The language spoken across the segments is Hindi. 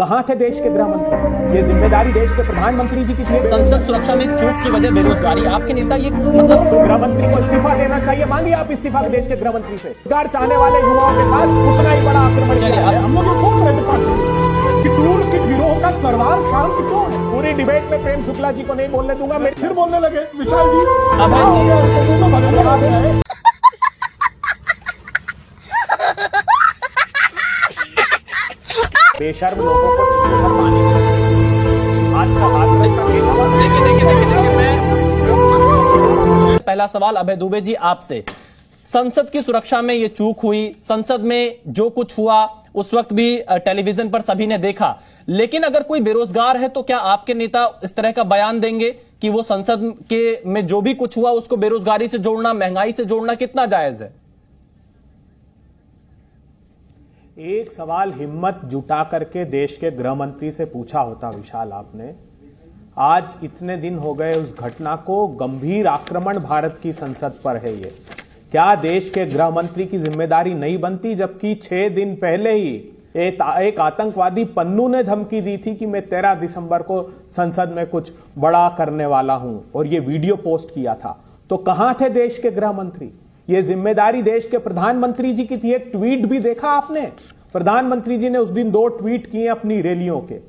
कहां थे देश के गृह मंत्री? ये जिम्मेदारी देश के प्रधानमंत्री जी की थी। संसद सुरक्षा में चूक की वजह बेरोजगारी, आपके नेता ये मतलब तो गृह मंत्री को इस्तीफा देना चाहिए। मांगिए आप इस्तीफा देश के गृह मंत्री से। रोजगार चाहने वाले युवाओं के साथ उतना ही बड़ा आक्रमण किया है। हम लोग ये सोच रहे थे 5-6 दिन से कि टूल किट गिरोह का सरदार शांत क्यों है। पूरी डिबेट में प्रेम शुक्ला जी को नहीं बोलने दूंगा। मैं फिर बोलने लगे विशाल जी, भगंदर आ गया है। बेशर्म लोगों को छुट्टी पर पानी पहला सवाल अभय दुबे जी आपसे, संसद की सुरक्षा में यह चूक हुई, संसद में जो कुछ हुआ उस वक्त भी टेलीविजन पर सभी ने देखा, लेकिन अगर कोई बेरोजगार है तो क्या आपके नेता इस तरह का बयान देंगे कि वो संसद के में जो भी कुछ हुआ उसको बेरोजगारी से जोड़ना, महंगाई से जोड़ना कितना जायज है? एक सवाल हिम्मत जुटा करके देश के गृह मंत्री से पूछा होता विशाल आपने। आज इतने दिन हो गए उस घटना को, गंभीर आक्रमण भारत की संसद पर है। ये क्या देश के गृह मंत्री की जिम्मेदारी नहीं बनती? जबकि 6 दिन पहले ही एक आतंकवादी पन्नू ने धमकी दी थी कि मैं 13 दिसंबर को संसद में कुछ बड़ा करने वाला हूं, और ये वीडियो पोस्ट किया था। तो कहां थे देश के गृह मंत्री? ये जिम्मेदारी देश के प्रधानमंत्री जी की थी। एक ट्वीट भी देखा आपने? प्रधानमंत्री जी ने उस दिन 2 ट्वीट किए अपनी रैलियों के।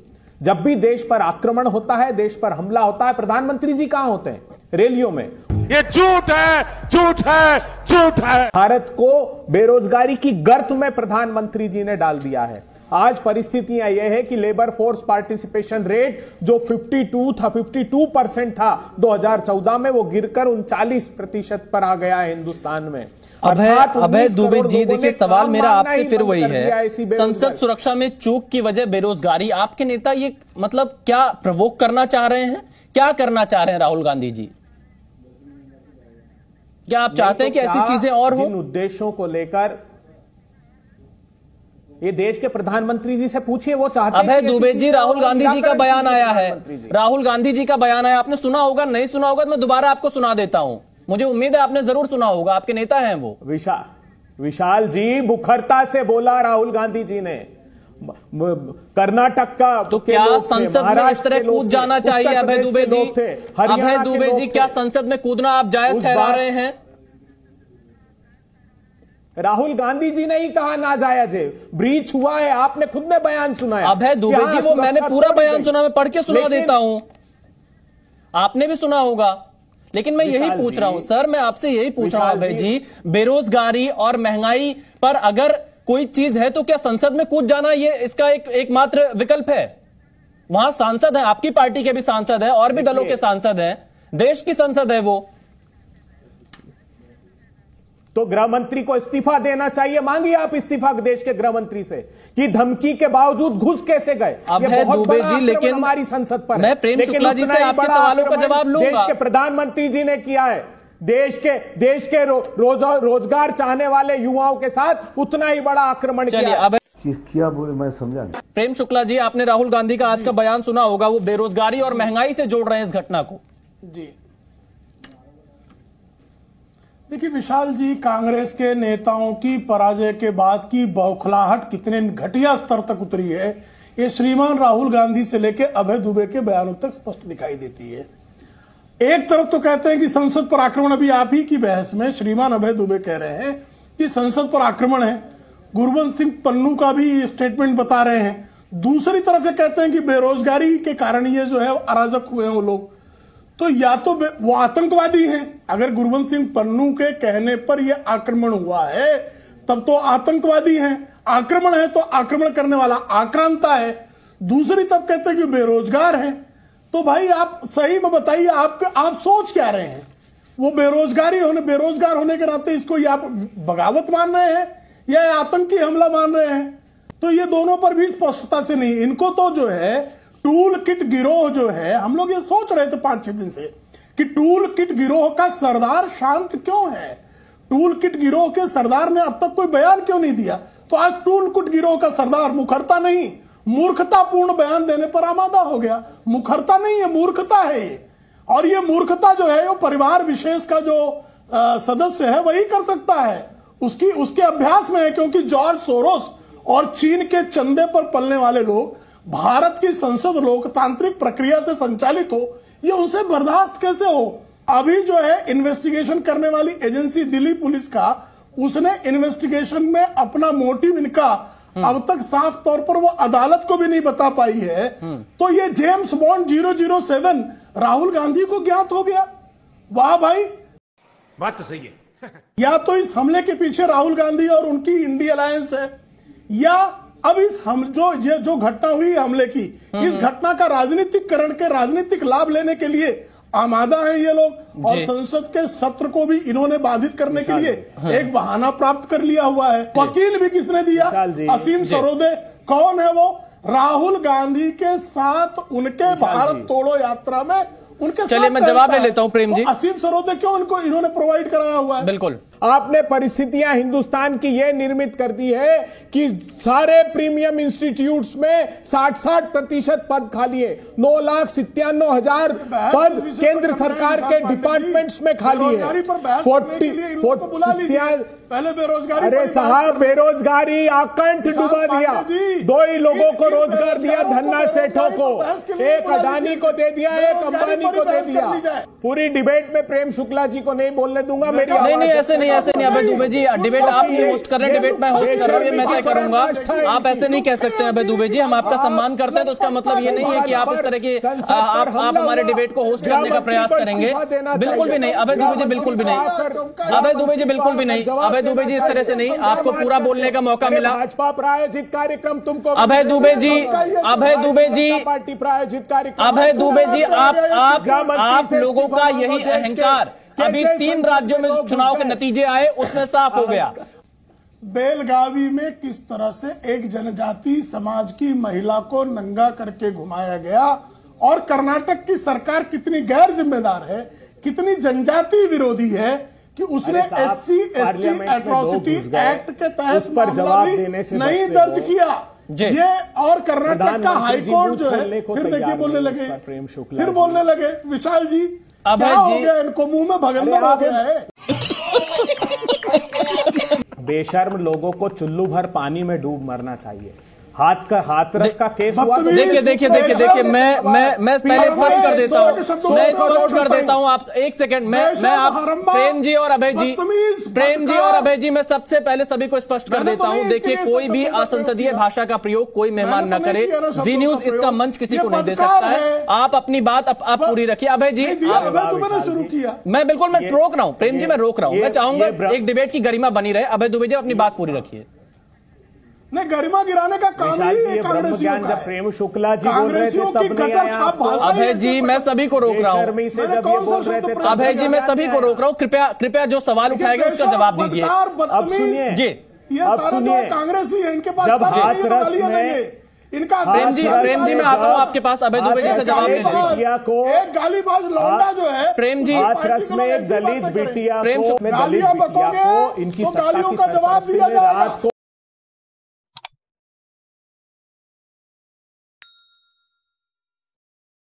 जब भी देश पर आक्रमण होता है, देश पर हमला होता है, प्रधानमंत्री जी कहां होते हैं? रैलियों में। ये झूठ है, झूठ है, झूठ है। भारत को बेरोजगारी की गर्त में प्रधानमंत्री जी ने डाल दिया है। आज परिस्थितियां यह है कि लेबर फोर्स पार्टिसिपेशन रेट जो 52% था 2014 में, वो गिरकर 39% पर आ गया है हिंदुस्तान में। अभय दुबे जी, देखिए सवाल मेरा आपसे फिर वही है, संसद सुरक्षा में चूक की वजह बेरोजगारी, आपके नेता ये मतलब क्या प्रवोक करना चाह रहे हैं? क्या करना चाह रहे हैं राहुल गांधी जी? क्या आप चाहते हैं कि ऐसी चीजें और हो? जिन उद्देश्यों को लेकर ये देश के प्रधानमंत्री जी से पूछिए, वो चाहते हैं। अभय दुबे जी, राहुल गांधी जी का बयान आया है, राहुल गांधी जी का बयान आया, आपने सुना होगा, नहीं सुना होगा तो मैं दोबारा आपको सुना देता हूं। मुझे उम्मीद है आपने जरूर सुना होगा, आपके नेता हैं वो। विशाल जी, मुखरता से बोला राहुल गांधी जी ने। कर्नाटक का तो क्या संसद में इस तरह कूद जाना चाहिए अभय दुबे जी? अभय दुबे जी, क्या संसद में कूदना आप जायज ठहरा रहे हैं? राहुल गांधी जी ने ही कहा नाजायज है, ब्रीच हुआ है, आपने खुद ने बयान सुना है। अभय दुबे जी, वो मैंने पूरा बयान सुना, मैं पढ़ के सुना देता हूं, आपने भी सुना होगा। लेकिन मैं यही पूछ रहा हूं सर, मैं आपसे यही पूछ रहा हूं अभय जी, बेरोजगारी और महंगाई पर अगर कोई चीज है तो क्या संसद में कूद जाना ये इसका एकमात्र विकल्प है? वहां सांसद है, आपकी पार्टी के भी सांसद है, और भी दलों के सांसद हैं, देश की संसद है वो। तो गृह मंत्री को इस्तीफा देना चाहिए। मांगिए आप इस्तीफा देश के गृह मंत्री से कि धमकी के बावजूद घुस कैसे गए। अभय दुबे जी, लेकिन हमारी संसद पर मैं प्रेम शुक्ला जी से आपके सवालों का जवाब लूंगा। देश के प्रधानमंत्री जी ने किया है। देश के रोजगार चाहने वाले युवाओं के साथ उतना ही बड़ा आक्रमण किया। बोले मैं समझा नहीं। प्रेम शुक्ला जी, आपने राहुल गांधी का आज का बयान सुना होगा, वो बेरोजगारी और महंगाई से जोड़ रहे हैं इस घटना को। जी देखिए विशाल जी, कांग्रेस के नेताओं की पराजय के बाद की बौखलाहट कितने घटिया स्तर तक उतरी है, ये श्रीमान राहुल गांधी से लेकर अभय दुबे के बयानों तक स्पष्ट दिखाई देती है। एक तरफ तो कहते हैं कि संसद पर आक्रमण, अभी आप ही की बहस में श्रीमान अभय दुबे कह रहे हैं कि संसद पर आक्रमण है, गुरवंत सिंह पन्नू का भी स्टेटमेंट बता रहे हैं। दूसरी तरफ ये कहते हैं कि बेरोजगारी के कारण ये जो है अराजक हुए हैं वो लोग। तो या तो वो आतंकवादी हैं, अगर गुरवंत सिंह पन्नू के कहने पर यह आक्रमण हुआ है तब तो आतंकवादी हैं, आक्रमण है तो आक्रमण करने वाला आक्रांता है। दूसरी तरफ कहते हैं कि बेरोजगार हैं। तो भाई आप सही में बताइए, आप सोच क्या रहे हैं? वो बेरोजगार होने के नाते इसको या आप बगावत मान रहे हैं या आतंकी हमला मान रहे हैं? तो ये दोनों पर भी स्पष्टता से नहीं। इनको तो जो है टूल किट गिरोह जो है, हम लोग ये सोच रहे थे 5-6 दिन से कि टूल किट गिरोह का सरदार शांत क्यों है। टूल किट गिरोह के सरदार ने अब तक कोई बयान क्यों नहीं दिया? तो आज टूल किट गिरोह का सरदार मुखरता नहीं, मूर्खतापूर्ण बयान देने पर आमादा हो गया। मुखरता नहीं है, मूर्खता है ये। और ये मूर्खता जो है वो परिवार विशेष का जो सदस्य है वही कर सकता है, उसके अभ्यास में है। क्योंकि जॉर्ज सोरोस और चीन के चंदे पर पलने वाले लोग भारत की संसद लोकतांत्रिक प्रक्रिया से संचालित हो, ये उनसे बर्दाश्त कैसे हो? अभी जो है इन्वेस्टिगेशन करने वाली एजेंसी दिल्ली पुलिस का, उसने इन्वेस्टिगेशन में अपना मोटिव इनका अब तक साफ तौर पर वो अदालत को भी नहीं बता पाई है। तो ये जेम्स बॉन्ड 007 राहुल गांधी को ज्ञात हो गया। वाह भाई, बात तो सही है। या तो इस हमले के पीछे राहुल गांधी और उनकी इंडिया अलायंस है, या अब इस जो घटना हुई हमले की, इस घटना का राजनीतिकरण के राजनीतिक लाभ लेने के लिए आमादा है ये लोग, और संसद के सत्र को भी इन्होंने बाधित करने के लिए एक बहाना प्राप्त कर लिया हुआ है। वकील भी किसने दिया? असीम सरोदे। कौन है वो? राहुल गांधी के साथ उनके भारत तोड़ो यात्रा में उनके। चलिए मैं जवाब ले लेता हूं प्रेम जी। असीम सरोदे क्यों इन्होंने प्रोवाइड कराया हुआ है? बिल्कुल, आपने परिस्थितियां हिंदुस्तान की यह निर्मित कर दी है कि सारे प्रीमियम इंस्टीट्यूट्स में 60% पद खाली है। 9,97,000 पद केंद्र सरकार के डिपार्टमेंट्स में खाली है। 40 पहले बेरोजगारी। अरे साहब, बेरोजगारी आकंठ डुबा दिया। 2 ही लोगों को रोजगार दिया, धन्ना सेठों को। एक अडानी को दे दिया, एक अंबानी को दे दिया। पूरी डिबेट में प्रेम शुक्ला जी को नहीं बोलने दूंगा। मेरी नहीं, ऐसे नहीं अभय दुबे जी, डिबेट आप नहीं होस्ट कर रहे, डिबेट मैं होस्ट कर रहा हूँ, ये मैं तय करूंगा। आप ऐसे नहीं कह सकते अभय दुबे जी, हम आपका सम्मान करते हैं, तो उसका मतलब ये नहीं है कि आप इस तरह के आप हमारे डिबेट को होस्ट करने का प्रयास करेंगे। बिल्कुल भी नहीं अभय दुबे जी, बिल्कुल भी नहीं अभय दुबे जी, बिल्कुल भी नहीं अभय दुबे जी, इस तरह से नहीं। आपको पूरा बोलने का मौका मिला। भाजपा प्रायोजित कार्यक्रम तुमको अभय दुबे जी, पार्टी प्रायोजित कार्यक्रम, अभय दुबे जी, आप लोगों का यही अहंकार अभी 3 राज्यों में चुनाव के नतीजे आए उसमें साफ हो गया। बेलगावी में किस तरह से एक जनजाति समाज की महिला को नंगा करके घुमाया गया, और कर्नाटक की सरकार कितनी गैर जिम्मेदार है, कितनी जनजाति विरोधी है कि उसने SC ST एट्रोसिटी एक्ट के तहत पर जवाब देने से नहीं दर्ज किया ये। और कर्नाटक का हाईकोर्ट जो है फिर देखिए बोलने लगे, फिर बोलने लगे विशाल जी, क्या हो गया इनको? मुंह में भगंदर हो गया है। बेशर्म लोगों को चुल्लू भर पानी में डूब मरना चाहिए। हाथरस का केस हुआ। देखिए मैं पहले स्पष्ट कर देता हूं, मैं स्पष्ट कर देता हूं। आप एक सेकंड, मैं आप प्रेम जी और अभय जी, मैं सबसे पहले सभी को स्पष्ट कर देता हूं। देखिए, कोई भी असंसदीय भाषा का प्रयोग कोई मेहमान न करे। जी न्यूज इसका मंच किसी को नहीं दे सकता है। आप अपनी बात आप पूरी रखिए। अभय जी, शुरू किया। मैं रोक रहा हूं। प्रेम जी, मैं रोक रहा हूं। मैं चाहूंगा एक डिबेट की गरिमा बनी रहे। अभय दुबे जी, अपनी बात पूरी रखिए। नहीं, गरिमा गिराने का काम ही कांग्रेसियों का है। प्रेम शुक्ला जी बोल रहे थे तब नहीं। अभय जी, मैं सभी को रोक रहा हूँ। अभय जी, मैं सभी को रोक रहा हूँ। कृपया जो सवाल उठाएगा उसका जवाब दीजिए। अब सुनिए जी, ये सारे कांग्रेसी है, इनके पास इनका प्रेम जी, मैं आता हूँ आपके पास अभय दुबे जी से जवाब लेने। एक गालीबाज लौंडा जो है प्रेम जी, हाथरस में दलित बिटिया को गालियां बकोगे तो गालियों का जवाब दिया जाएगा।